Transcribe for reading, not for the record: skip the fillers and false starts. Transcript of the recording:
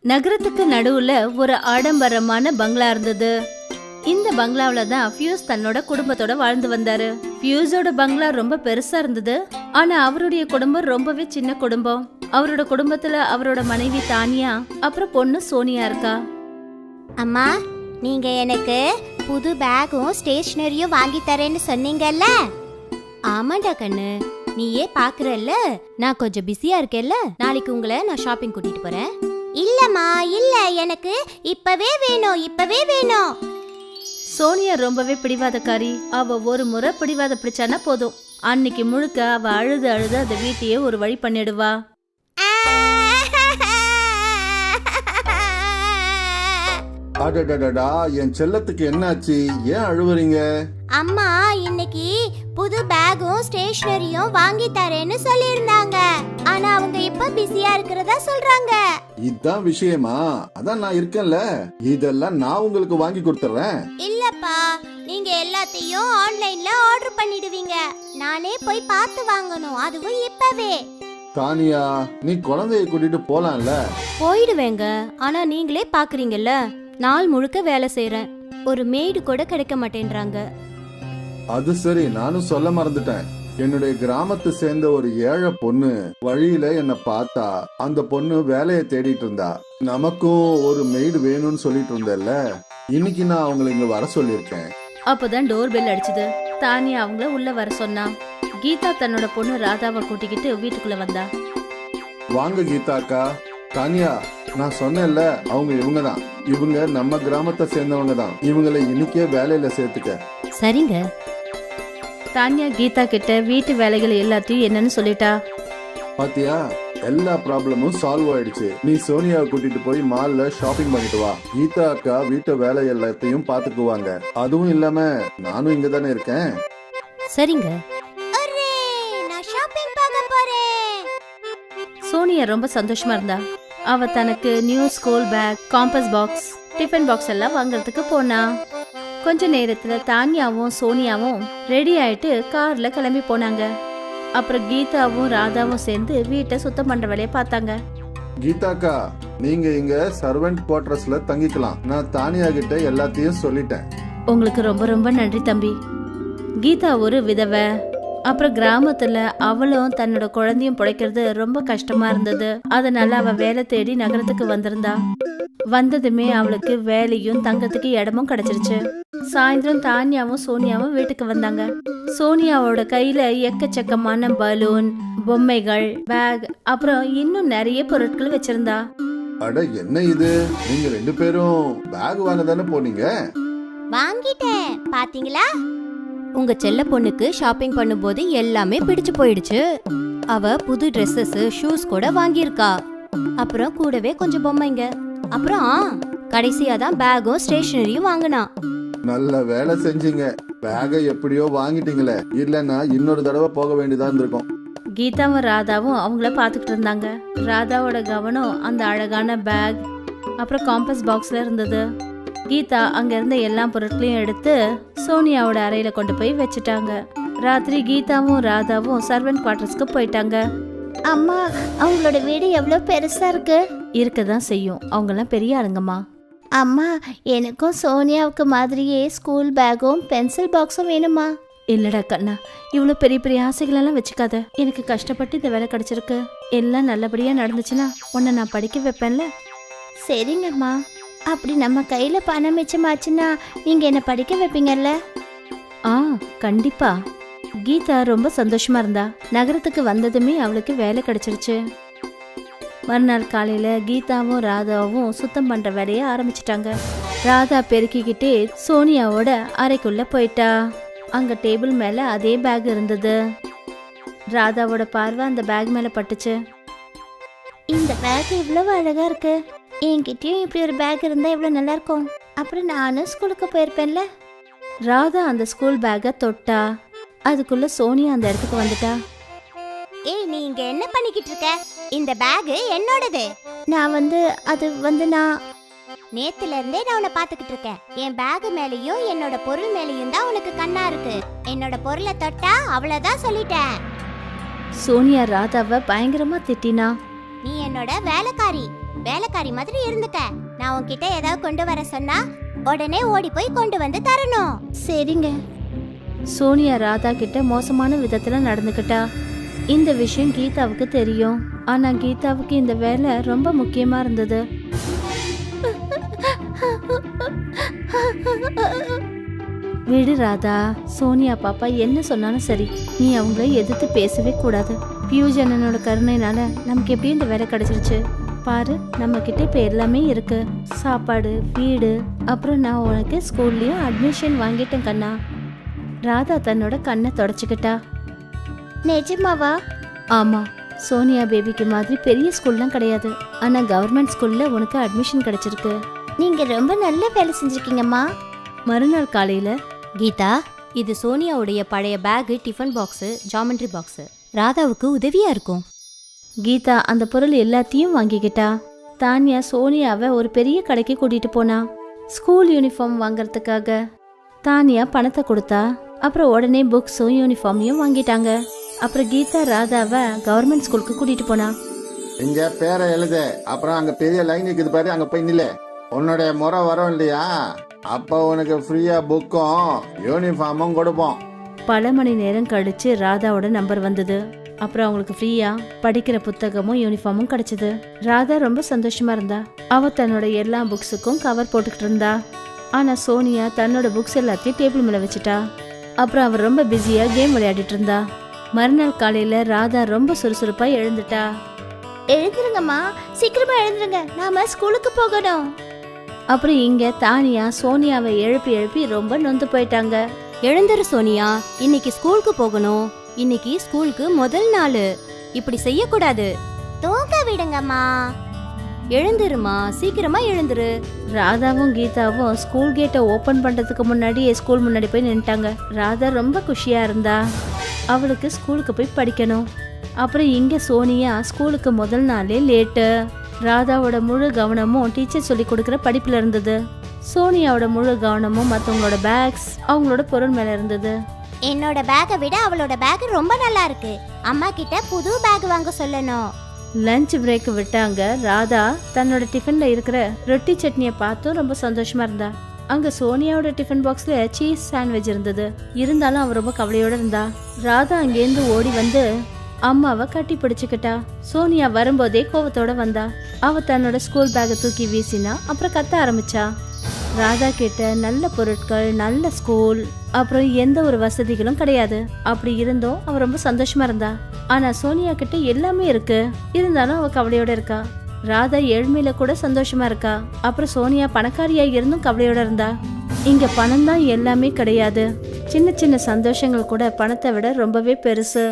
நகரத்துக்கு நடுவுல ஒரு ஆடம்பரமான பங்களா இருந்தது. இந்த பங்களாவில தான் ஃபியூஸ் தன்னோட குடும்பத்தோட வாழ்ந்து வந்தாரு. ஃபியூஸோட பங்களா ரொம்ப பெருசா இருந்தது. ஆனா அவருடைய குடும்பம் ரொம்பவே சின்ன குடும்பம். அவரோட குடும்பத்துல அவரோட மனைவி தானியா, அப்புறம் பொண்ணு சோனியா இருக்கா. அம்மா, நீங்க எனக்கு புது பேக்கும் ஸ்டேஷனரியும் வாங்கி தரேன்னு சொன்னீங்கல்ல? ஆமாண்டா கண்ணு, நீயே பாக்குறல்ல நான் கொஞ்சம் பிஸியா இருக்கேன்ல. நாளைக்கு உங்களை நான் ஷாப்பிங் கூட்டிட்டு போறேன். இல்லம்மா இல்ல, எனக்கு இப்பவே வேணும், இப்பவே வேணும். சோனியா ரொம்பவே பிடிவாதக்காரி. அவ ஒரு முறை பிடிவாத பிடிச்சானா போதும், அன்னைக்கு முழுக்க அவ அழுது அழுது அந்த வீட்டையே ஒரு வழி பண்ணிடுவா. அடடடடா, என் செல்லத்துக்கு என்னாச்சு? ஏன் அழுவுறீங்க? அம்மா இன்னைக்கு புது பேக்கும் ஸ்டேஷனரியும் வாங்கி தரேன்னு சொல்லியிருந்தாங்க. ஆனா அவங்க இப்ப பிஸியா இருக்கிறதா சொல்றாங்க. இதான் விஷயமா? அதான் நான் இருக்கேன்ல, இதெல்லாம் நான் உங்களுக்கு வாங்கி கொடுத்துறேன். இல்லப்பா, நீங்க எல்லாத்தையும் ஆன்லைன்ல ஆர்டர் பண்ணிடுவீங்க. நானே போய் பார்த்து வாங்கணும், அதுவும் இப்பவே. தானியா, நீ குழந்தைய கூட்டிட்டு போலாம்ல? போயிடுவேங்க, ஆனா நீங்களே பாக்குறீங்கல்ல, நாள் முழுக்க வேலை செய்யறேன். ஒரு மெய்டு கூட கிடைக்க மாட்டேன்றாங்க. அது சரி, நானும் சொல்ல மறந்துட்டேன். என்னுடைய கிராமத்தை சேர்ந்த ஒரு ஏழை பொண்ணு வழியில என்ன பார்த்தா. அந்த பொண்ணு வேலையை தேடிட்டு இருந்தா. நமக்கும் ஒரு மெய்டு வேணும்னு சொல்லிட்டு இருந்தேல்ல, இன்னைக்கு நான் அவங்களை இங்க வர சொல்லியிருக்கேன். அப்பதான் டோர் பெல் அடிச்சது. தானியா அவங்கள உள்ள வர சொன்னா. கீதா தன்னோட பொண்ணு ராதாவை கூட்டிக்கிட்டு வீட்டுக்குள்ள வந்தா. வாங்க கீதா அக்கா. தானியா, நான் சொன்னேன்ல, அவங்க இவங்கதான். இவங்க நம்ம கிராமத்தை சேர்ந்தவங்க தான். இவங்களை இன்னைக்கே வேலையில சேர்த்துக்க. சரிங்க. தானியா கீதா கிட்ட வீட்டு வேலைகள் எல்லாத்தையும் என்னன்னு சொல்லிட்டா. பாத்தியா, எல்லா ப்ராப்ளமும் சால்வ் ஆயிடுச்சு. நீ சோனியாவை கூட்டிட்டு போய் மால்ல ஷாப்பிங் பண்ணிட்டு வா. கீதா அக்கா வீட்டு வேலை எல்லாத்தையும் பாத்துக்குவாங்க. அதுவும் இல்லாம நானும் இங்க தானே இருக்கேன். சரிங்க. நான் ஷாப்பிங் பார்க்க போறேன். சோனியா ரொம்ப சந்தோஷமா இருந்தா. அவ தனக்கு new school bag, compass box, tiffin box எல்லாம் வாங்குறதுக்கு போனா. கொஞ்ச நேரத்துல தானியாவும் சோனியாவும் ரெடி ஆயிட்டு கார்ல கிளம்பி போனாங்க. அப்புறம் கீதாவும் ராதாவும் சேர்ந்து வீட்டை சுத்தம் பண்ற வேலையை பார்த்தாங்க. கீதாக்கா, நீங்க இங்க சர்வெண்ட் குவார்டர்ஸ்ல தங்கிக்கலாம். நான் தானியா கிட்ட எல்லாத்தையும் சொல்லிட்டேன். உங்களுக்கு ரொம்ப ரொம்ப நன்றி தம்பி. கீதா ஒரு விதவை. அப்புறம் கிராமத்துல அவளும் தன்னோட குழந்தையும் பிழைக்கிறது ரொம்ப கஷ்டமா இருந்தது. அதனால அவ வேலை தேடி நகரத்துக்கு வந்திருந்தா. வந்ததுமே அவளுக்கு வேலையும் தங்கத்துக்கு இடமும் கிடைச்சிருச்சு. சாயந்தரம் தானியாவும் சோனியாவும் வீட்டுக்கு வந்தாங்க. சோனியாவோட கையில எக்கச்சக்கமான பலூன், பொம்மைகள், பேக், அப்புறம் இன்னும் நிறைய பொருட்கள் வச்சிருந்தா. அட, என்ன இது? நீங்க ரெண்டு பேரும் பேக் வாங்க தானே போனீங்க? வாங்கிட்டேன், பாத்தீங்களா? உங்க செல்ல பொண்ணுக்கு ஷாப்பிங் பண்ணும்போது எல்லாமே பிடிச்சு போயிடுச்சு. அவ புது ட்ரெஸ்ஸஸ், ஷூஸ் கூட வாங்கியிருக்கா. அப்புறம் கூடவே கொஞ்சம் பொம்மைங்க. அப்புறம் கடைசியா தான் பேக்கும் ஸ்டேஷனரியும் வாங்கினா. நல்ல வேலை செஞ்சீங்க. பேகை எப்படியோ வாங்கிட்டீங்களே, இல்லன்னா இன்னொரு தடவை போக வேண்டியதா இருந்திருக்கும். கீதாவும் ராதாவும் அவங்கள பாத்துக்கிட்டு இருந்தாங்க. ராதாவோட கவனம் அந்த அழகான பேக், அப்புறம் காம்பஸ் பாக்ஸ்ல இருந்தது. கீதா அங்க இருந்த எல்லா பொருட்களையும் எடுத்து சோனியாவோட அறையில கொண்டு போய் வச்சுட்டாங்க. ராத்திரி கீதாவும் ராதாவும் சர்வெண்ட் குவார்டர்ஸ்க்கு போயிட்டாங்க. அம்மா, அவங்களோட வீடு எவ்வளவு பெருசா இருக்கு. இருக்கதான் செய்யும், அவங்கெல்லாம் பெரிய ஆளுங்கம்மா. அம்மா, எனக்கும் சோனியாவுக்கு மாதிரியே ஸ்கூல் பேக்கும் பென்சில் பாக்ஸும் வேணுமா? இல்லடா கண்ணா, இவ்வளவு பெரிய பெரிய ஆசைகளெல்லாம் வச்சுக்காத. எனக்கு கஷ்டப்பட்டு இந்த வேலை கிடைச்சிருக்கு. எல்லாம் நல்லபடியா நடந்துச்சுன்னா உன்னை நான் படிக்க வைப்பேன்ல. சரிங்கம்மா. அப்படி நம்ம கையில பணம் மிச்சமாச்சுன்னா நீங்க என்ன படிக்க வைப்பீங்கல்ல? கண்டிப்பா. கீதா ரொம்ப சந்தோஷமா இருந்தா. நகரத்துக்கு வந்ததுமே அவளுக்கு வேலை கிடைச்சிருச்சு. மறுநாள் காலையில கீதாவும் ராதாவும் சுத்தம் பண்ற வேலைய ஆரம்பிச்சிட்டாங்க. ராதா பெருக்கிக்கிட்டே சோனியாவோட அறைக்குள்ள போயிட்டா. அங்க டேபிள் மேல அதே பேக் இருந்தது. ராதாவோட பார்வை அந்த பேக் மேல பட்டுச்சு. இந்த பேக் இவ்வளவு அழகா இருக்கு. என்கிட்டயும் இப்படி ஒரு பேக் இருந்தா எவ்வளவு நல்லா இருக்கும். அப்புறம் நானும் ஸ்கூலுக்கு போயிருப்பேன்ல. ராதா அந்த ஸ்கூல் பேக்கை தொட்டா. அதுக்குள்ள சோனியா அந்த இடத்துக்கு வந்துட்டா. ஏய், நீங்க என்ன பண்ணிக்கிட்டு இருக்க? இந்த பேக் என்னோடது. நான் நேத்துல இருந்தே நான் உன்னை பாத்துக்கிட்டு இருக்கேன். என் பேக் மேலயும் என்னோட பொருள் மேலயும் தான் உனக்கு கண்ணா இருக்கு. என்னோட பொருளை தொட்டா அவ்வளவுதான் சொல்லிட்டேன். சோனியா ராதாவை பயங்கரமா திட்டினா. நீ என்னோட வேலைக்காரி. வேலைக்காரி மாதிரி இருந்துக்க. நான் உன்கிட்ட ஏதாவது கொண்டு வர சொன்னா உடனே ஓடி போய் கொண்டு வந்து தரணும். சரிங்க. சோனியா ராதா கிட்ட மோசமான விதத்துல நடந்துக்கிட்டா. இந்த விஷயம் கீதாவுக்கு தெரியும். ஆனா கீதாவுக்கு இந்த வேலை ரொம்ப முக்கியமா இருந்தது. விடு ராதா, சோனியா பாப்பா என்ன சொன்னாலும் சரி, நீ அவங்கள எதிர்த்து பேசவே கூடாது. பியூஷ் அண்ணனோட கருணைனால நமக்கு எப்படி இந்த வேலை கிடைச்சிருச்சு பாரு. நம்ம கிட்ட இப்ப எல்லாமே இருக்கு, சாப்பாடு, வீடு, அப்புறம் நான் உனக்கு ஸ்கூல்லயும் அட்மிஷன் வாங்கிட்டேன் கண்ணா. ராதா தன்னோட கண்ணை தொடச்சுக்கிட்டா. நிஜமாவா? ஆமா, சோனியா பேபிக்கு மாதிரி பெரிய ஸ்கூல்லாம் கிடையாது, ஆனா கவர்மெண்ட் ஸ்கூல்ல உனக்கு அட்மிஷன் கிடைச்சிருக்கு. நீங்க ரொம்ப நல்ல வேலை செஞ்சிருக்கீங்கம்மா. மறுநாள் காலையில, கீதா, இது சோனியாவுடைய பழைய bag, tiffin box, geometry box. ராதாவுக்கு உதவியா இருக்கும். கீதா அந்த பொருள் எல்லாத்தையும் வாங்கிக்கிட்டா. தானியா சோனியாவை ஒரு பெரிய கடைக்கு கூட்டிட்டு போனா ஸ்கூல் யூனிஃபார்ம் வாங்கறதுக்காக. தானியா பணத்தை கொடுத்தா. அப்புறம் உடனே புக்ஸும் யூனிஃபார்மையும் வாங்கிட்டாங்க. அப்புறம் கீதா ராதாவை கவர்மெண்ட் ஸ்கூலுக்கு கூட்டிட்டு போனா. இங்க பேரை எழுது, அப்புறம் அங்க பெரிய லைன் இருக்குது பாரு, அங்க போய் நில்லு. உன்னுடைய முறை வரும் இல்லையா, அப்ப உனக்கு ஃப்ரீயா புக்கும் யூனிஃபார்மும் கொடுப்போம். பல மணி நேரம் கழிச்சு ராதாவோட நம்பர் வந்தது. அப்புறம் அவங்களுக்கு ஃப்ரீயா படிக்கிற புத்தகமும் யூனிஃபார்மும் கிடைச்சது. ராதா ரொம்ப சந்தோஷமா இருந்தா. அவ தன்னோட எல்லா புக்ஸுக்கும் கவர் போட்டுக்கிட்டு இருந்தா. ஆனா சோனியா தன்னோட புக்ஸ் எல்லாத்தையும் டேபிள் மேல வச்சுட்டா. அப்புறம் அவ ரொம்ப பிஸியா கேம் விளையாடிட்டு இருந்தா. மறுநாள் காலையில ராதா ரொம்ப சுறுசுறுப்பா எழுந்துட்டா. எழுந்துருங்கம்மா, சீக்கிரமா எழுந்துருங்க, நாம ஸ்கூலுக்கு போகணும். அப்புறம் இங்க தானியா சோனியாவை எழுப்பி எழுப்பி ரொம்ப நொந்து போயிட்டாங்க. எழுந்துரு சோனியா, இன்னைக்கு ஸ்கூலுக்கு போகணும். இன்னைக்கு ஸ்கூலுக்கு முதல் நாள். இப்படி செய்யக்கூடாது. தூங்க விடுங்கம்மா. எழுந்துருமா, சீக்கிரமா எழுந்துரு. ராதாவும் கீதாவும் ஸ்கூல் கேட்டை ஓபன் பண்றதுக்கு முன்னாடி ஸ்கூல் முன்னாடி போய் நின்னுட்டாங்க. ராதா ரொம்ப குஷியா இருந்தா. அவளுக்கு ஸ்கூலுக்கு போய் படிக்கணும். அப்புறம் இங்க சோனியா ஸ்கூலுக்கு முதல் நாளே லேட்டு. ராதாவோட முழு கவனமும் டீச்சர் சொல்லி கொடுக்குற படிப்புல இருந்தது. சோனியாவோட முழு கவனமும் மற்றவங்களோட பேக்ஸ், அவங்களோட பொருள் மேல இருந்தது. என்னோட பேக்கை விட அவளோட பேக் ரொம்ப நல்லா இருக்கு. அம்மா கிட்ட புது பேக் வாங்க சொல்லணும். லஞ்ச் பிரேக் விட்டாங்க. ராதா தன்னோட டிஃபன்ல இருக்கிற ரொட்டி சட்னியை பார்த்தும் ரொம்ப சந்தோஷமா இருந்தா. அங்க சோனியாவோட டிஃபன் பாக்ஸ்ல சீஸ் சாண்ட்விச் இருந்தது. இருந்தாலும் அவ ரொம்ப கவலையோட இருந்தா. ராதா அங்கேருந்து ஓடி வந்து அம்மாவை கட்டி பிடிச்சுக்கிட்டா. சோனியா வரும்போதே கோவத்தோட வந்தா. அவ தன்னோட ஸ்கூல் பேக்கை தூக்கி வீசினா. அப்புறம் கத்த ஆரம்பிச்சா. ராதா கிட்ட நல்ல பொருட்கள், நல்ல ஸ்கூல், அப்புறம் எந்த ஒரு வசதிகளும் கிடையாது. அப்படி இருந்தும் அவ ரொம்ப சந்தோஷமா இருந்தா. ஆனா சோனியா கிட்ட எல்லாமே இருக்கு, இருந்தாலும் அவ கவலையோட இருக்கா. ராதா ஏழ்மையில கூட சந்தோஷமா இருக்கா. அப்புறம் சோனியா பணக்காரியா இருந்தும் கவலையோட இருந்தா. இங்க பணம் தான் எல்லாமே கிடையாது. சின்ன சின்ன சந்தோஷங்கள் கூட பணத்தை விட ரொம்பவே பெருசு.